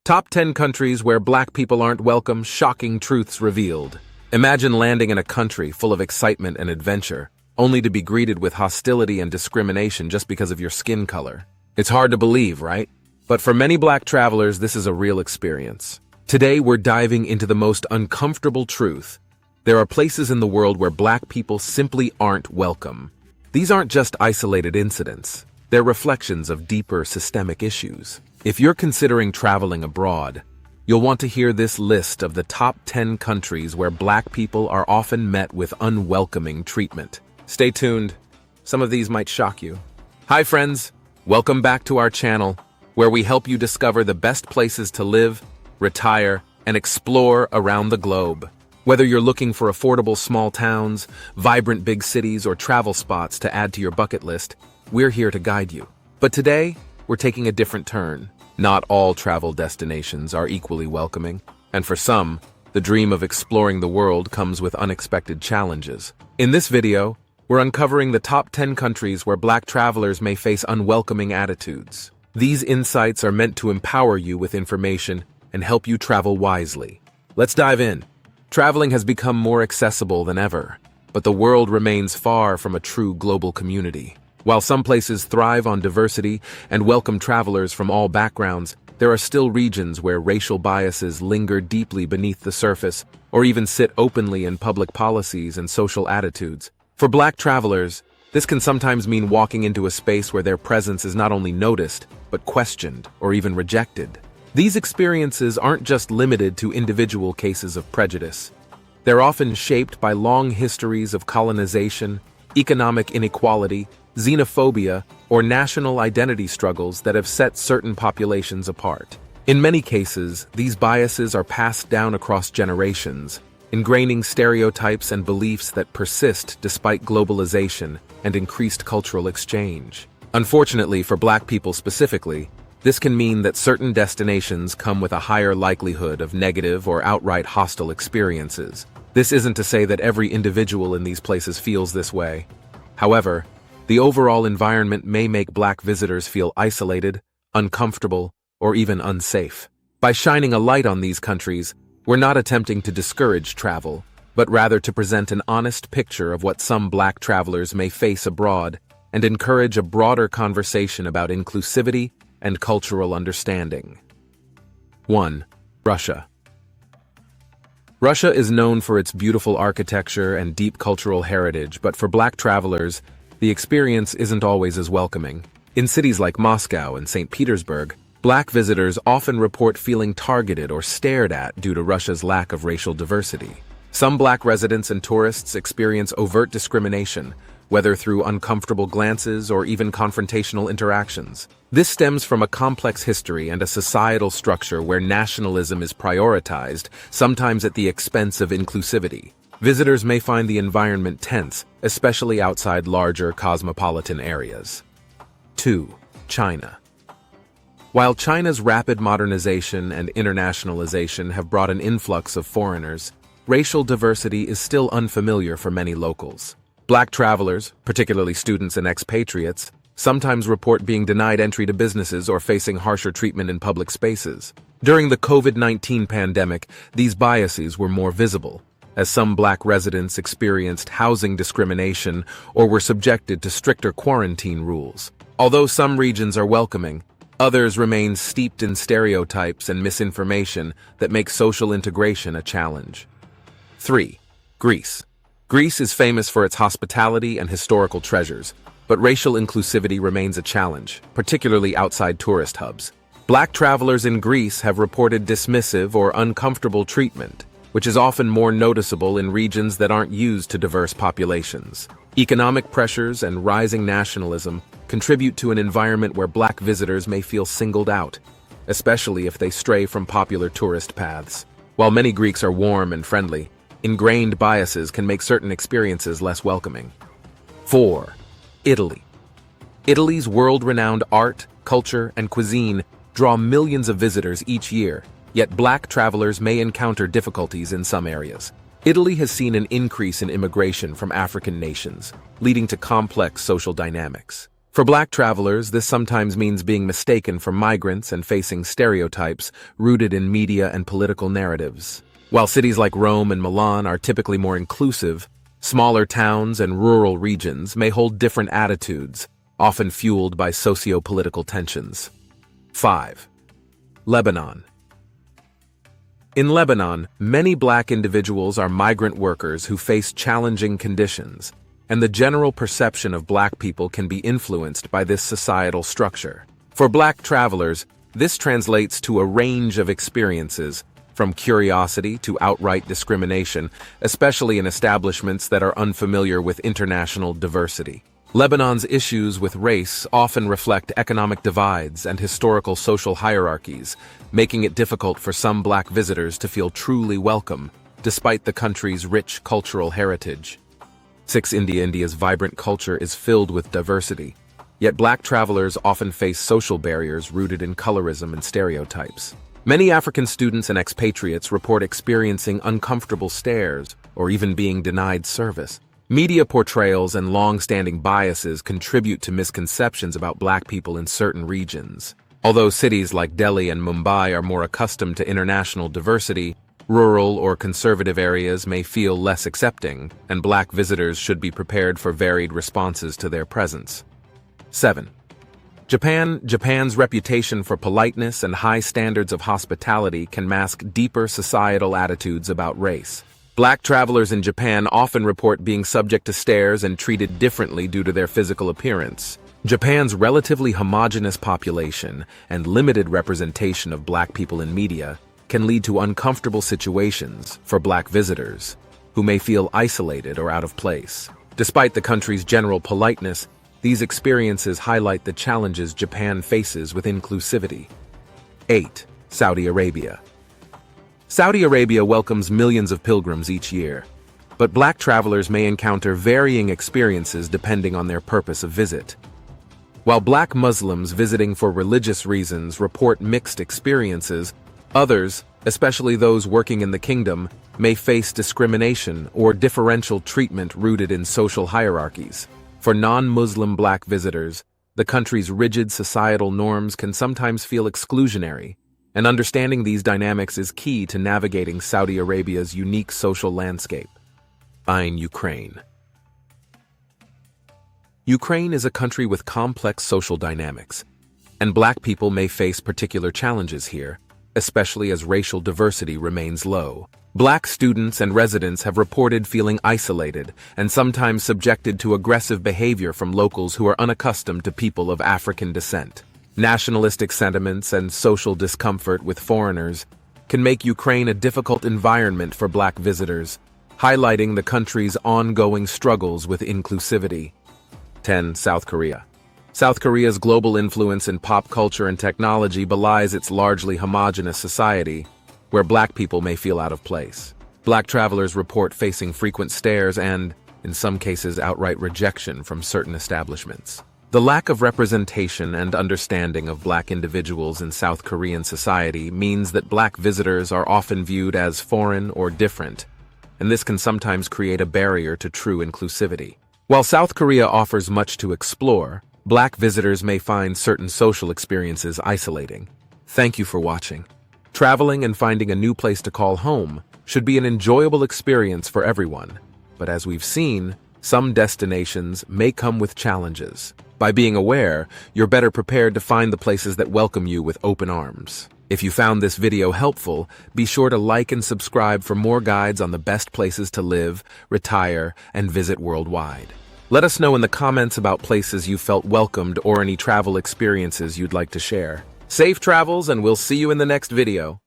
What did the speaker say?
Top 10 countries where black people aren't welcome, shocking truths revealed. Imagine landing in a country full of excitement and adventure, only to be greeted with hostility and discrimination just because of your skin color. It's hard to believe, right? But for many black travelers, this is a real experience. Today, we're diving into the most uncomfortable truth. There are places in the world where black people simply aren't welcome. These aren't just isolated incidents. They're reflections of deeper systemic issues. If you're considering traveling abroad, you'll want to hear this list of the top 10 countries where black people are often met with unwelcoming treatment. Stay tuned. Some of these might shock you. Hi friends, welcome back to our channel, where we help you discover the best places to live, retire, and explore around the globe. Whether you're looking for affordable small towns, vibrant big cities, or travel spots to add to your bucket list, we're here to guide you. But today, we're taking a different turn. Not all travel destinations are equally welcoming, and for some, the dream of exploring the world comes with unexpected challenges. In this video, we're uncovering the top 10 countries where black travelers may face unwelcoming attitudes. These insights are meant to empower you with information and help you travel wisely. Let's dive in. Traveling has become more accessible than ever, but the world remains far from a true global community. While some places thrive on diversity and welcome travelers from all backgrounds, there are still regions where racial biases linger deeply beneath the surface or even sit openly in public policies and social attitudes. For black travelers, this can sometimes mean walking into a space where their presence is not only noticed, but questioned or even rejected. These experiences aren't just limited to individual cases of prejudice. They're often shaped by long histories of colonization, economic inequality, xenophobia, or national identity struggles that have set certain populations apart. In many cases, these biases are passed down across generations, ingraining stereotypes and beliefs that persist despite globalization and increased cultural exchange. Unfortunately, for black people specifically, this can mean that certain destinations come with a higher likelihood of negative or outright hostile experiences. This isn't to say that every individual in these places feels this way. However, the overall environment may make black visitors feel isolated, uncomfortable, or even unsafe. By shining a light on these countries, we're not attempting to discourage travel, but rather to present an honest picture of what some black travelers may face abroad and encourage a broader conversation about inclusivity and cultural understanding. 1. Russia. Russia is known for its beautiful architecture and deep cultural heritage, but for black travelers, the experience isn't always as welcoming. In cities like Moscow and St. Petersburg, black visitors often report feeling targeted or stared at due to Russia's lack of racial diversity. Some black residents and tourists experience overt discrimination, whether through uncomfortable glances or even confrontational interactions. This stems from a complex history and a societal structure where nationalism is prioritized, sometimes at the expense of inclusivity. Visitors may find the environment tense, especially outside larger cosmopolitan areas. 2. China. While China's rapid modernization and internationalization have brought an influx of foreigners, racial diversity is still unfamiliar for many locals. Black travelers, particularly students and expatriates, sometimes report being denied entry to businesses or facing harsher treatment in public spaces. During the COVID-19 pandemic, these biases were more visible, as some black residents experienced housing discrimination or were subjected to stricter quarantine rules. Although some regions are welcoming, others remain steeped in stereotypes and misinformation that make social integration a challenge. 3. Greece. Greece is famous for its hospitality and historical treasures, but racial inclusivity remains a challenge, particularly outside tourist hubs. Black travelers in Greece have reported dismissive or uncomfortable treatment, which is often more noticeable in regions that aren't used to diverse populations. Economic pressures and rising nationalism contribute to an environment where black visitors may feel singled out, especially if they stray from popular tourist paths. While many Greeks are warm and friendly, ingrained biases can make certain experiences less welcoming. 4. Italy. Italy's world-renowned art, culture, and cuisine draw millions of visitors each year, yet black travelers may encounter difficulties in some areas. Italy has seen an increase in immigration from African nations, leading to complex social dynamics. For Black travelers, this sometimes means being mistaken for migrants and facing stereotypes rooted in media and political narratives. While cities like Rome and Milan are typically more inclusive, smaller towns and rural regions may hold different attitudes, often fueled by socio-political tensions. 5. Lebanon. In Lebanon, many Black individuals are migrant workers who face challenging conditions, and the general perception of Black people can be influenced by this societal structure. For Black travelers, this translates to a range of experiences, from curiosity to outright discrimination, especially in establishments that are unfamiliar with international diversity. Lebanon's issues with race often reflect economic divides and historical social hierarchies, making it difficult for some Black visitors to feel truly welcome, despite the country's rich cultural heritage. 6. India's vibrant culture is filled with diversity, yet Black travelers often face social barriers rooted in colorism and stereotypes. Many African students and expatriates report experiencing uncomfortable stares or even being denied service. Media portrayals and long-standing biases contribute to misconceptions about Black people in certain regions. Although cities like Delhi and Mumbai are more accustomed to international diversity, rural or conservative areas may feel less accepting, and Black visitors should be prepared for varied responses to their presence. 7. Japan's reputation for politeness and high standards of hospitality can mask deeper societal attitudes about race. Black travelers in Japan often report being subject to stares and treated differently due to their physical appearance. Japan's relatively homogeneous population and limited representation of Black people in media can lead to uncomfortable situations for Black visitors, who may feel isolated or out of place. Despite the country's general politeness, these experiences highlight the challenges Japan faces with inclusivity. 8. Saudi Arabia. Saudi Arabia welcomes millions of pilgrims each year, but Black travelers may encounter varying experiences depending on their purpose of visit. While Black Muslims visiting for religious reasons report mixed experiences, others, especially those working in the kingdom, may face discrimination or differential treatment rooted in social hierarchies. For non-Muslim Black visitors, the country's rigid societal norms can sometimes feel exclusionary, and understanding these dynamics is key to navigating Saudi Arabia's unique social landscape. 9. Ukraine. Ukraine is a country with complex social dynamics, and Black people may face particular challenges here, especially as racial diversity remains low. Black students and residents have reported feeling isolated and sometimes subjected to aggressive behavior from locals who are unaccustomed to people of African descent. Nationalistic sentiments and social discomfort with foreigners can make Ukraine a difficult environment for Black visitors, highlighting the country's ongoing struggles with inclusivity. 10. South Korea. South Korea's global influence in pop culture and technology belies its largely homogeneous society, where Black people may feel out of place. Black travelers report facing frequent stares and, in some cases, outright rejection from certain establishments. The lack of representation and understanding of Black individuals in South Korean society means that Black visitors are often viewed as foreign or different, and this can sometimes create a barrier to true inclusivity. While South Korea offers much to explore, Black visitors may find certain social experiences isolating. Thank you for watching. Traveling and finding a new place to call home should be an enjoyable experience for everyone, but as we've seen, some destinations may come with challenges. By being aware, you're better prepared to find the places that welcome you with open arms. If you found this video helpful, be sure to like and subscribe for more guides on the best places to live, retire, and visit worldwide. Let us know in the comments about places you felt welcomed or any travel experiences you'd like to share. Safe travels, and we'll see you in the next video.